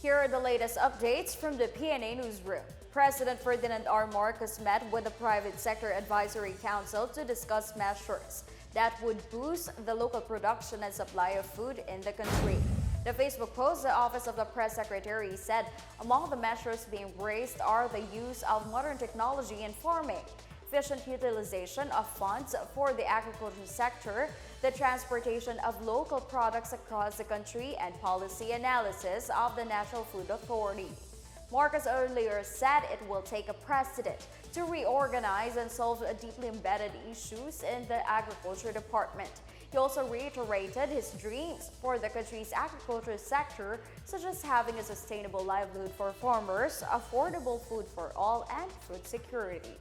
Here are the latest updates from the Pna Newsroom. President Ferdinand R. Marcos met with the Private Sector Advisory Council to discuss measures that would boost the local production and supply of food in the country. The Facebook post, the Office of the Press Secretary said among the measures being raised are the use of modern technology in farming, efficient utilization of funds for the agriculture sector, the transportation of local products across the country, and policy analysis of the National Food Authority. Marcos earlier said it will take a precedent to reorganize and solve deeply embedded issues in the Agriculture Department. He also reiterated his dreams for the country's agriculture sector, such as having a sustainable livelihood for farmers, affordable food for all, and food security.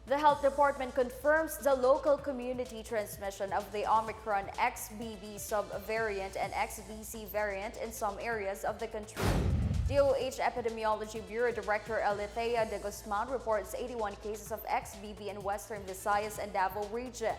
The Health Department confirms the local community transmission of the Omicron XBB subvariant and XBC variant in some areas of the country. DOH Epidemiology Bureau Director Alethea de Guzman reports 81 cases of XBB in Western Visayas and Davao region,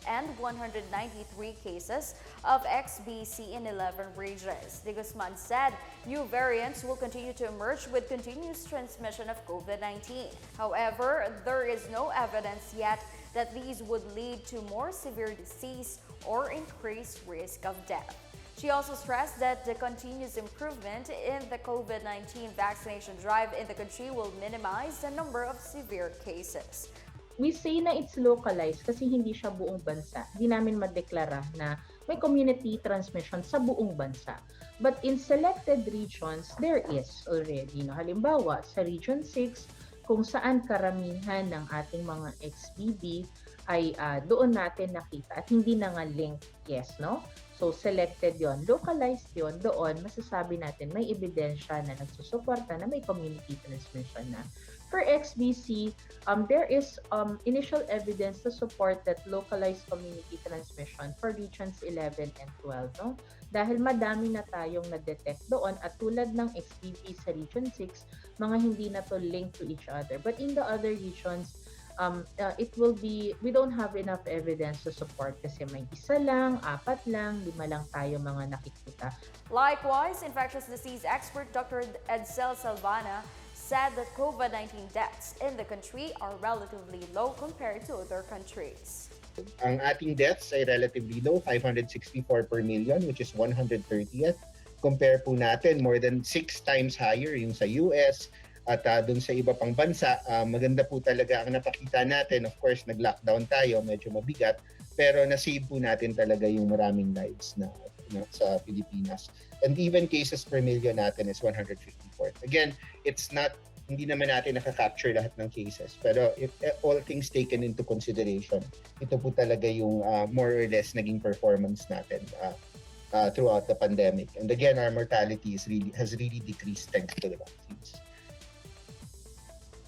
and 193 cases of XBC in 11 regions. De Guzman said new variants will continue to emerge with continuous transmission of COVID-19. However, there is no evidence yet that these would lead to more severe disease or increased risk of death. She also stressed that the continuous improvement in the COVID-19 vaccination drive in the country will minimize the number of severe cases. We say na it's localized kasi hindi siya buong bansa. Hindi namin madeklara na may community transmission sa buong bansa. But in selected regions, there is already. No? Halimbawa, sa Region 6, kung saan karamihan ng ating mga XBB ay doon natin nakita at hindi na nga linked, yes, no? So, selected yon, localized yon, doon masasabi natin may ebidensya na nagsusuporta na may community transmission na. For XBC, there is initial evidence to support that localized community transmission for regions 11 and 12. No? Dahil madami na tayong na-detect doon at tulad ng XBB sa Region 6, mga hindi na to linked to each other. But in the other regions, it will be, we don't have enough evidence to support kasi may isa lang, apat lang, 5 lang tayo mga nakikita. Likewise, infectious disease expert Dr. Edsel Salvana said that COVID-19 deaths in the country are relatively low compared to other countries. Ang ating deaths ay relatively low, 564 per million, which is 130th. Compare po natin, more than 6 times higher yung sa US at dun sa iba pang bansa. Maganda po talaga ang napakita natin. Of course, nag-lockdown tayo, medyo mabigat, pero na-save po natin talaga yung maraming lives na sa Pilipinas. And even cases per million natin is 154. Again, it's not, hindi naman natin nakaka-capture lahat ng cases. Pero if all things taken into consideration, ito po talaga yung more or less naging performance natin throughout the pandemic. And again, our mortality has really decreased thanks to the vaccines.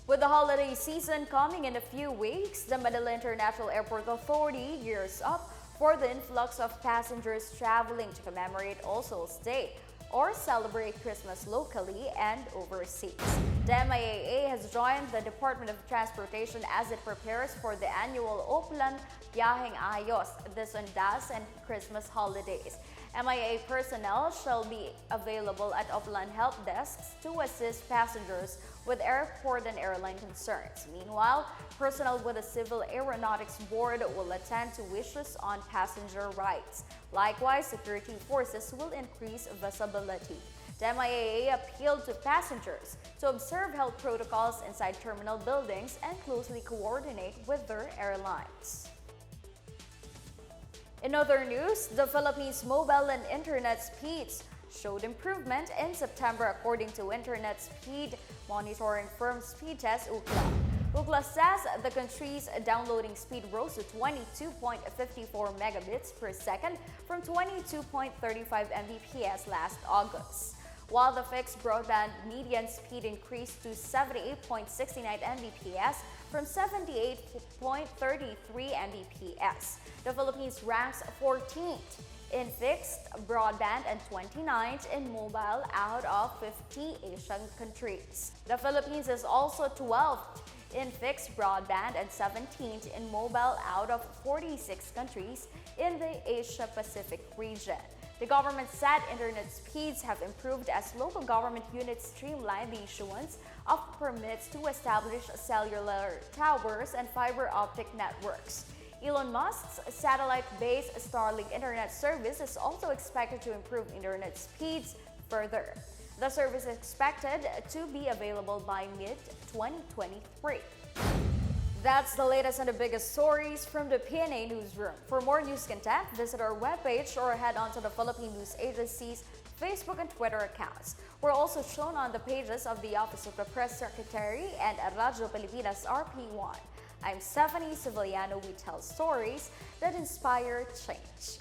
With the holiday season coming in a few weeks, the Manila International Airport Authority gears up for the influx of passengers traveling to commemorate All Souls Day or celebrate Christmas locally and overseas. The MIAA has joined the Department of Transportation as it prepares for the annual Oplan Biyaheng Ayos, Desundas, and Christmas holidays. MIAA personnel shall be available at Oplan help desks to assist passengers with airport and airline concerns. Meanwhile, personnel with the Civil Aeronautics Board will attend to wishes on passenger rights. Likewise, security forces will increase visibility. The MIAA appealed to passengers to observe health protocols inside terminal buildings and closely coordinate with their airlines. In other news, the Philippines' mobile and internet speeds showed improvement in September according to internet speed monitoring firm Speedtest Ookla. Ookla says the country's downloading speed rose to 22.54 megabits per second from 22.35 Mbps last August, while the fixed broadband median speed increased to 78.69 Mbps from 78.33 Mbps. The Philippines ranks 14th in fixed broadband and 29th in mobile out of 50 Asian countries. The Philippines is also 12th in fixed broadband and 17th in mobile out of 46 countries in the Asia-Pacific region. The government said internet speeds have improved as local government units streamline the issuance of permits to establish cellular towers and fiber optic networks. Elon Musk's satellite-based Starlink internet service is also expected to improve internet speeds further. The service is expected to be available by mid-2023. That's the latest and the biggest stories from the Pna Newsroom. For more news content, visit our webpage or head on to the Philippine News Agency's Facebook and Twitter accounts. We're also shown on the pages of the Office of the Press Secretary and Radyo Pilipinas RP1. I'm Stephanie Civiliano. We tell stories that inspire change.